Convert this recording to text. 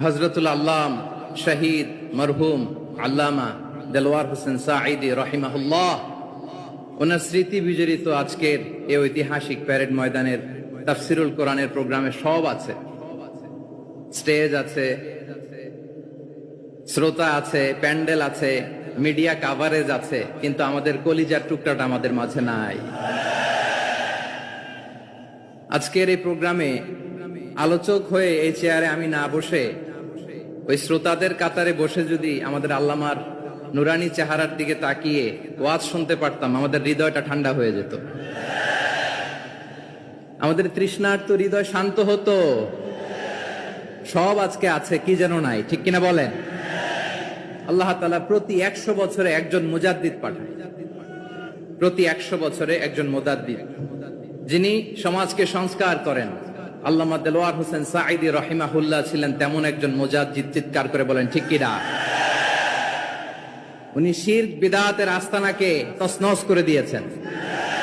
হযরতুল আল্লাম শহীদ মরহুম আল্লামা দেলওয়ার হোসেন সাঈদী রাহিমাহুল্লাহ, ওনার স্মৃতি বিজড়িত আজকের এই ঐতিহাসিক প্যারেড ময়দানের তাফসিরুল কোরআনের প্রোগ্রামে সব আছে। স্টেজ আছে, শ্রোতা আছে, প্যান্ডেল আছে, মিডিয়া কাভারেজ আছে, কিন্তু আমাদের কলিজার টুকটাটা আমাদের মাঝে নাই। আজকের এই প্রোগ্রামে আলোচক হয়ে এই চেয়ারে আমি না বসে ওই শ্রোতাদের কাতারে বসে যদি আমাদের আল্লামার নুরানি চেহারার দিকে তাকিয়ে ওয়াজ শুনতে পারতাম, আমাদের হৃদয়টা ঠান্ডা হয়ে যেত, আমাদের তৃষ্ণার্ত হৃদয় শান্ত হতো। সব আজকে আছে, কি যেন নাই, ঠিক কিনা বলেন? আল্লাহ তাআলা প্রতি 100 বছরে একজন মুজাদ্দিদ পাঠান, প্রতি 100 বছরে একজন মুজাদ্দিদ, যিনি সমাজকে সংস্কার করেন। আল্লামা দেলওয়ার হোসেন সাঈদী রাহিমাহুল্লাহ ছিলেন তেমন একজন মুজাদ্দিদ। চিৎকার করে বলেন ঠিক কিনা? উনি শিরক বিদআতের আস্তানাকে তছনছ করে দিয়েছেন।